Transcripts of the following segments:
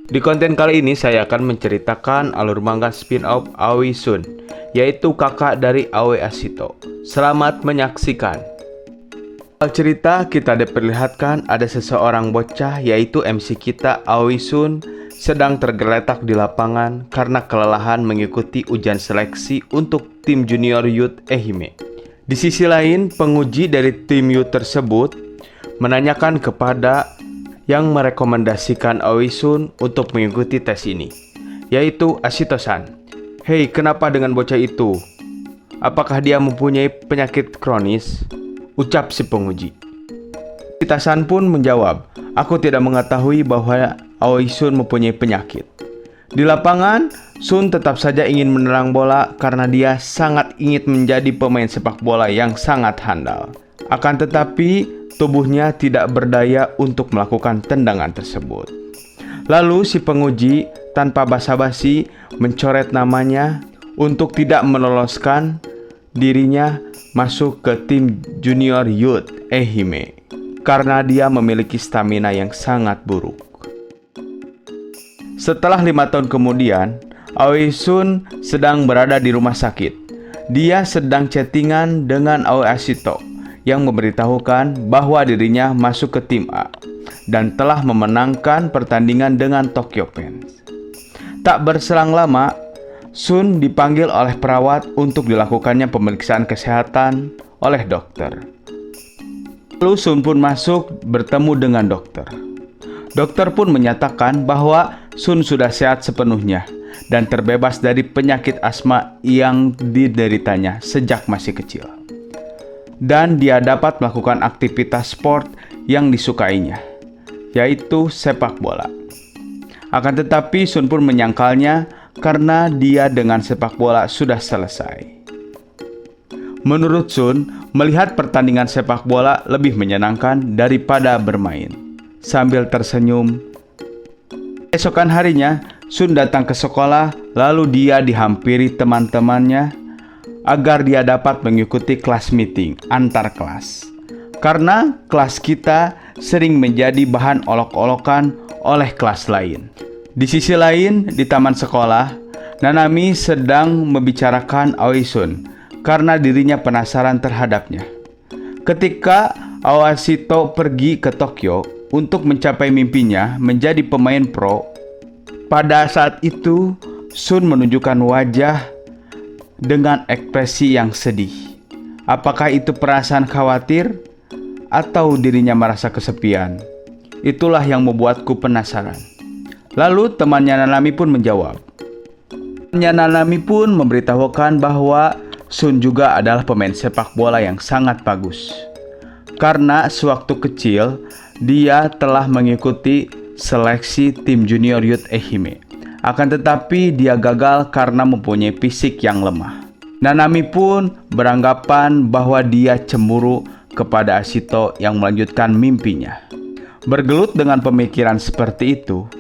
Di konten kali ini saya akan menceritakan alur manga spin-off Aoi Sun, yaitu kakak dari Aoi Ashito. Selamat menyaksikan. Awal cerita kita diperlihatkan ada seseorang bocah, yaitu MC kita Aoi Sun, sedang tergeletak di lapangan karena kelelahan mengikuti ujian seleksi untuk tim junior youth Ehime. Di sisi lain, penguji dari tim youth tersebut menanyakan kepada yang merekomendasikan Aoi Sun untuk mengikuti tes ini, yaitu Ashito-san. Hei, kenapa dengan bocah itu? Apakah dia mempunyai penyakit kronis? Ucap si penguji. Ashito-san pun menjawab, aku tidak mengetahui bahwa Aoi Sun mempunyai penyakit. Di lapangan, Sun tetap saja ingin menerang bola karena dia sangat ingin menjadi pemain sepak bola yang sangat handal. Akan tetapi, tubuhnya tidak berdaya untuk melakukan tendangan tersebut. Lalu si penguji tanpa basa-basi mencoret namanya untuk tidak meloloskan dirinya masuk ke tim junior youth Ehime karena dia memiliki stamina yang sangat buruk. Setelah 5 tahun kemudian, Aoi Sun sedang berada di rumah sakit. Dia sedang chattingan dengan Aoi Ashito yang memberitahukan bahwa dirinya masuk ke tim A dan telah memenangkan pertandingan dengan Tokyo Fans. Tak berselang lama, Sun dipanggil oleh perawat untuk dilakukannya pemeriksaan kesehatan oleh dokter. Lalu Sun pun masuk bertemu dengan dokter. Dokter pun menyatakan bahwa Sun sudah sehat sepenuhnya dan terbebas dari penyakit asma yang dideritanya sejak masih kecil. Dan dia dapat melakukan aktivitas sport yang disukainya, yaitu sepak bola. Akan tetapi Sun pun menyangkalnya karena dia dengan sepak bola sudah selesai. Menurut Sun, melihat pertandingan sepak bola lebih menyenangkan daripada bermain. Sambil tersenyum, esokan harinya Sun datang ke sekolah, lalu dia dihampiri teman-temannya agar dia dapat mengikuti kelas meeting antar kelas. Karena kelas kita sering menjadi bahan olok-olokan oleh kelas lain. Di sisi lain, di taman sekolah, Nanami sedang membicarakan Aoi Sun karena dirinya penasaran terhadapnya. Ketika Aoi Ashito pergi ke Tokyo untuk mencapai mimpinya menjadi pemain pro, pada saat itu Sun menunjukkan wajah dengan ekspresi yang sedih. Apakah itu perasaan khawatir atau dirinya merasa kesepian? Itulah yang membuatku penasaran. Lalu temannya Nanami pun menjawab. Temannya Nanami pun memberitahukan bahwa Sun juga adalah pemain sepak bola yang sangat bagus. Karena sewaktu kecil, dia telah mengikuti seleksi tim junior youth Ehime. Akan tetapi dia gagal karena mempunyai fisik yang lemah. Nanami pun beranggapan bahwa dia cemburu kepada Ashito yang melanjutkan mimpinya. Bergelut dengan pemikiran seperti itu,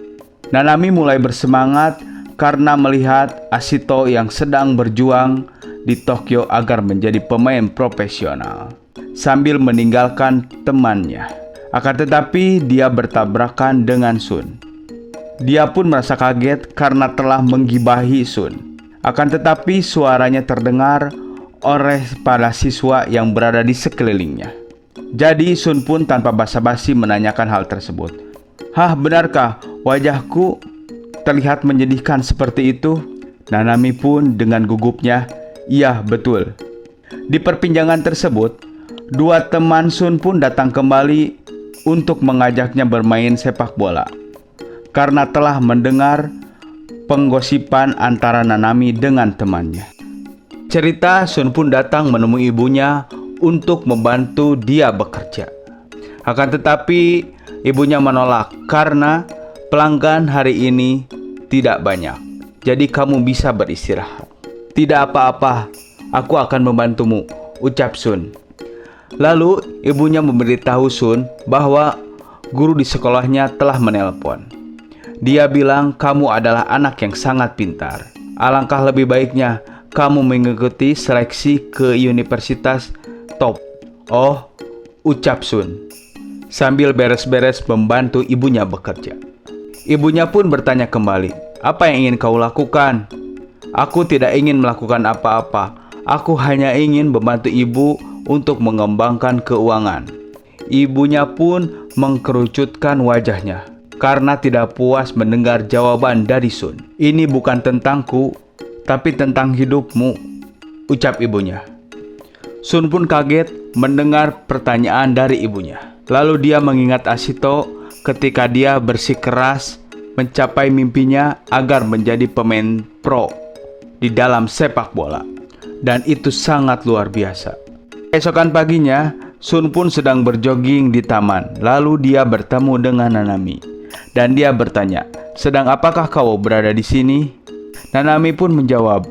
Nanami mulai bersemangat karena melihat Ashito yang sedang berjuang di Tokyo agar menjadi pemain profesional sambil meninggalkan temannya. Akan tetapi dia bertabrakan dengan Sun. Dia pun merasa kaget karena telah menggibahi Sun. Akan tetapi suaranya terdengar oleh para siswa yang berada di sekelilingnya. Jadi Sun pun tanpa basa-basi menanyakan hal tersebut. Hah, benarkah wajahku terlihat menyedihkan seperti itu? Nanami pun dengan gugupnya, iya betul. Di perbincangan tersebut, dua teman Sun pun datang kembali untuk mengajaknya bermain sepak bola karena telah mendengar penggosipan antara Nanami dengan temannya. Cerita, Sun pun datang menemui ibunya untuk membantu dia bekerja. Akan tetapi ibunya menolak karena pelanggan hari ini tidak banyak. Jadi kamu bisa beristirahat. Tidak apa-apa, aku akan membantumu, ucap Sun. Lalu ibunya memberitahu Sun bahwa guru di sekolahnya telah menelpon. Dia bilang kamu adalah anak yang sangat pintar. Alangkah lebih baiknya kamu mengikuti seleksi ke universitas top. Oh, ucap Sun sambil beres-beres membantu ibunya bekerja. Ibunya pun bertanya kembali, "Apa yang ingin kau lakukan?" "Aku tidak ingin melakukan apa-apa. Aku hanya ingin membantu ibu untuk mengembangkan keuangan." Ibunya pun mengkerucutkan wajahnya karena tidak puas mendengar jawaban dari Sun. "Ini bukan tentangku, tapi tentang hidupmu," ucap ibunya. Sun pun kaget mendengar pertanyaan dari ibunya. Lalu dia mengingat Ashito ketika dia bersikeras mencapai mimpinya agar menjadi pemain pro di dalam sepak bola. Dan itu sangat luar biasa. Esokan paginya, Sun pun sedang berjogging di taman. Lalu dia bertemu dengan Nanami. Dan dia bertanya, "Sedang apakah kau berada di sini?" Nanami pun menjawab,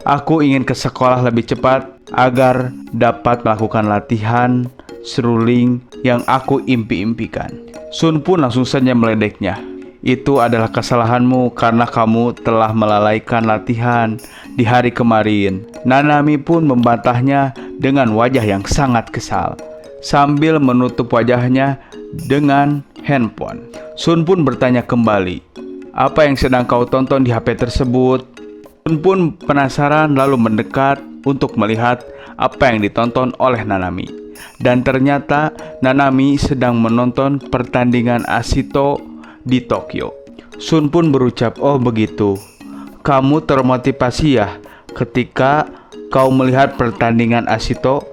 "Aku ingin ke sekolah lebih cepat agar dapat melakukan latihan seruling yang aku impi-impikan." Sun pun langsung saja meledeknya. "Itu adalah kesalahanmu karena kamu telah melalaikan latihan di hari kemarin." Nanami pun membantahnya dengan wajah yang sangat kesal, sambil menutup wajahnya dengan handphone. Sun pun bertanya kembali, "Apa yang sedang kau tonton di HP tersebut?" Sun pun penasaran lalu mendekat untuk melihat apa yang ditonton oleh Nanami. Dan ternyata Nanami sedang menonton pertandingan Ashito di Tokyo. Sun pun berucap, "Oh begitu. Kamu termotivasi ya ketika kau melihat pertandingan Ashito?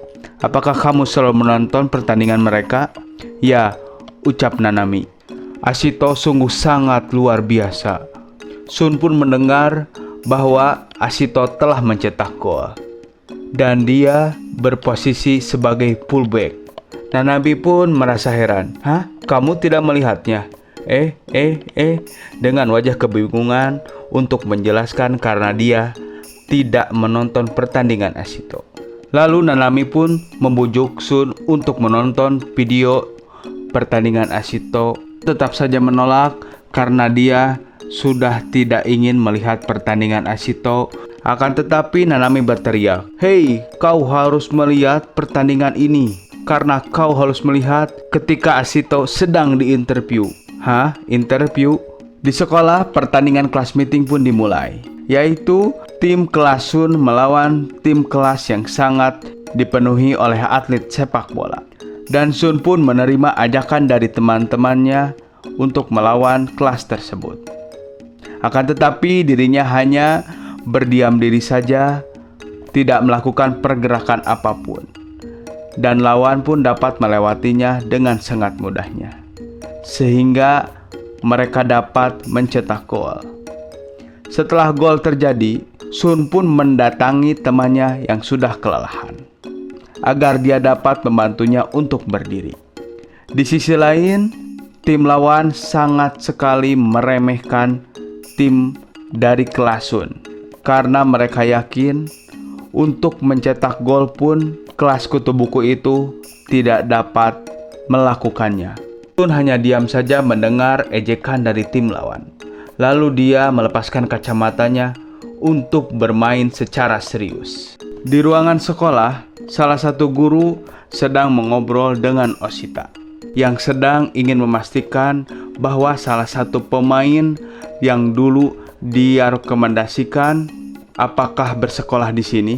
Apakah kamu selalu menonton pertandingan mereka?" "Ya," ucap Nanami. "Ashito sungguh sangat luar biasa." Sun pun mendengar bahwa Ashito telah mencetak gol dan dia berposisi sebagai fullback. Nanami pun merasa heran. "Hah? Kamu tidak melihatnya?" Dengan wajah kebingungan untuk menjelaskan karena dia tidak menonton pertandingan Ashito. Lalu Nanami pun membujuk Sun untuk menonton video pertandingan Ashito. Tetap saja menolak karena dia sudah tidak ingin melihat pertandingan Ashito. Akan tetapi Nanami berteriak, "Hei, kau harus melihat pertandingan ini karena kau harus melihat ketika Ashito sedang diinterview." "Hah? Interview?" Di sekolah, pertandingan kelas meeting pun dimulai, yaitu tim kelas Sun melawan tim kelas yang sangat dipenuhi oleh atlet sepak bola. Dan Sun pun menerima ajakan dari teman-temannya untuk melawan kelas tersebut. Akan tetapi dirinya hanya berdiam diri saja, tidak melakukan pergerakan apapun. Dan lawan pun dapat melewatinya dengan sangat mudahnya, sehingga mereka dapat mencetak gol. Setelah gol terjadi, Sun pun mendatangi temannya yang sudah kelelahan agar dia dapat membantunya untuk berdiri. Di sisi lain, tim lawan sangat sekali meremehkan tim dari kelas Sun karena mereka yakin untuk mencetak gol pun kelas kutu buku itu tidak dapat melakukannya. Sun hanya diam saja mendengar ejekan dari tim lawan. Lalu dia melepaskan kacamatanya untuk bermain secara serius. Di ruangan sekolah, salah satu guru sedang mengobrol dengan Oshita yang sedang ingin memastikan bahwa salah satu pemain yang dulu dia rekomendasikan apakah bersekolah di sini.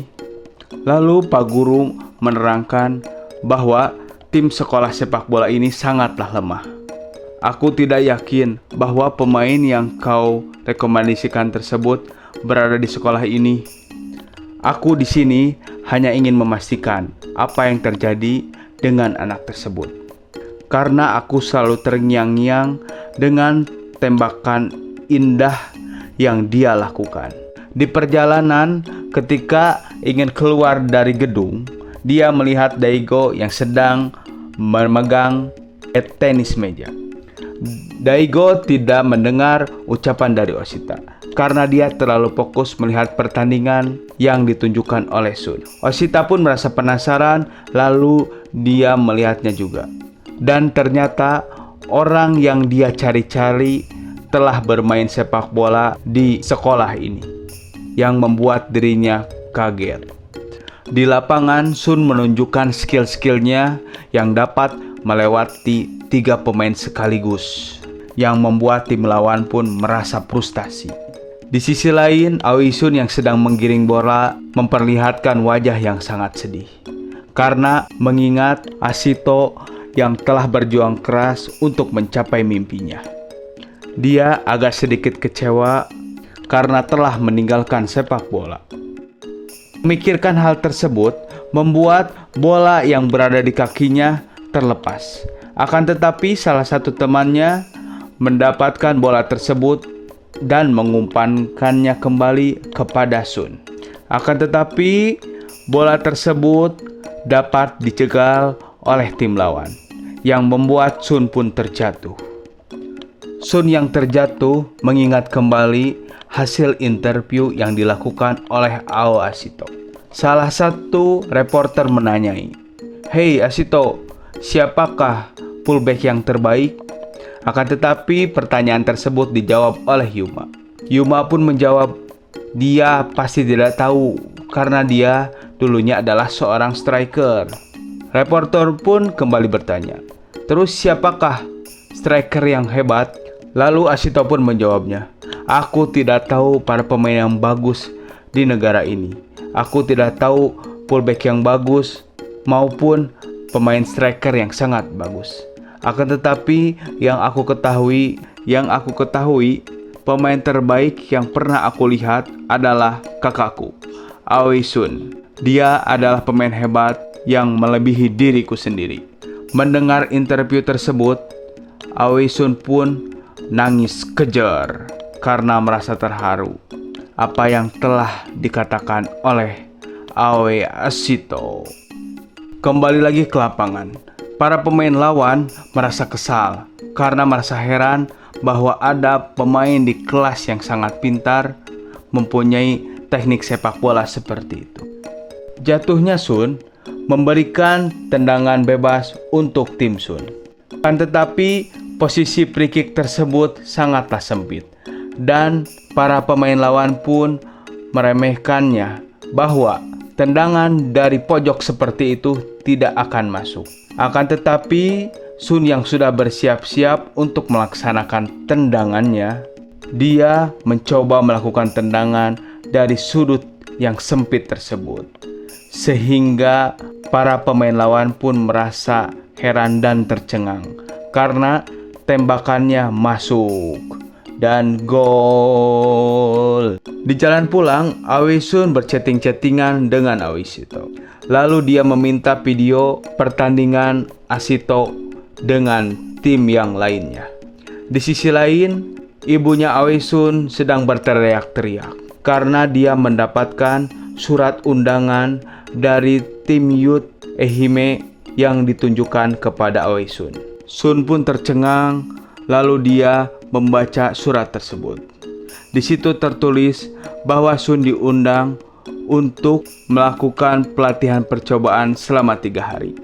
Lalu Pak Guru menerangkan bahwa tim sekolah sepak bola ini sangatlah lemah. "Aku tidak yakin bahwa pemain yang kau rekomendasikan tersebut berada di sekolah ini. Aku di sini hanya ingin memastikan apa yang terjadi dengan anak tersebut, karena aku selalu terngiang-ngiang dengan tembakan indah yang dia lakukan." Di perjalanan, ketika ingin keluar dari gedung, dia melihat Daigo yang sedang memegang tenis meja. Daigo tidak mendengar ucapan dari Oshita karena dia terlalu fokus melihat pertandingan yang ditunjukkan oleh Sun. Oshita pun merasa penasaran, lalu dia melihatnya juga. Dan ternyata orang yang dia cari-cari telah bermain sepak bola di sekolah ini, yang membuat dirinya kaget. Di lapangan, Sun menunjukkan skill-skillnya yang dapat melewati 3 pemain sekaligus. yang membuat tim lawan pun merasa frustasi. Di sisi lain, Aoi Sun yang sedang menggiring bola memperlihatkan wajah yang sangat sedih karena mengingat Ashito yang telah berjuang keras untuk mencapai mimpinya. Dia agak sedikit kecewa karena telah meninggalkan sepak bola. Memikirkan hal tersebut membuat bola yang berada di kakinya terlepas. Akan tetapi salah satu temannya mendapatkan bola tersebut dan mengumpankannya kembali kepada Sun. Akan tetapi bola tersebut dapat dicegal oleh tim lawan, yang membuat Sun pun terjatuh. Sun yang terjatuh mengingat kembali hasil interview yang dilakukan oleh Ao Ashito. Salah satu reporter menanyai, "Hei Ashito, siapakah fullback yang terbaik?" Akan tetapi pertanyaan tersebut dijawab oleh Yuma. Yuma pun menjawab, dia pasti tidak tahu karena dia dulunya adalah seorang striker. Reporter pun kembali bertanya, "Terus siapakah striker yang hebat?" Lalu Ashito pun menjawabnya, "Aku tidak tahu para pemain yang bagus di negara ini. Aku tidak tahu fullback yang bagus maupun pemain striker yang sangat bagus. Akan tetapi yang aku ketahui, pemain terbaik yang pernah aku lihat adalah kakakku, Aoi Sun. Dia adalah pemain hebat yang melebihi diriku sendiri." Mendengar interview tersebut, Aoi Sun pun nangis kejer karena merasa terharu apa yang telah dikatakan oleh Aoi Ashito. Kembali lagi ke lapangan. Para pemain lawan merasa kesal karena merasa heran bahwa ada pemain di kelas yang sangat pintar mempunyai teknik sepak bola seperti itu. Jatuhnya Sun memberikan tendangan bebas untuk tim Sun. Kan tetapi posisi free kick tersebut sangatlah sempit dan para pemain lawan pun meremehkannya bahwa tendangan dari pojok seperti itu tidak akan masuk. Akan tetapi Sun yang sudah bersiap-siap untuk melaksanakan tendangannya, dia mencoba melakukan tendangan dari sudut yang sempit tersebut, sehingga para pemain lawan pun merasa heran dan tercengang karena tembakannya masuk dan gol. Di jalan pulang, Aoi Sun berchatting-chattingan dengan Aoi Ashito. Lalu dia meminta video pertandingan Ashito dengan tim yang lainnya. Di sisi lain, ibunya Aoi Sun sedang berteriak-teriak karena dia mendapatkan surat undangan dari tim youth Ehime yang ditunjukkan kepada Aoi Sun. Sun pun tercengang, lalu dia membaca surat tersebut. Di situ tertulis bahwa Sun diundang untuk melakukan pelatihan percobaan selama 3 hari.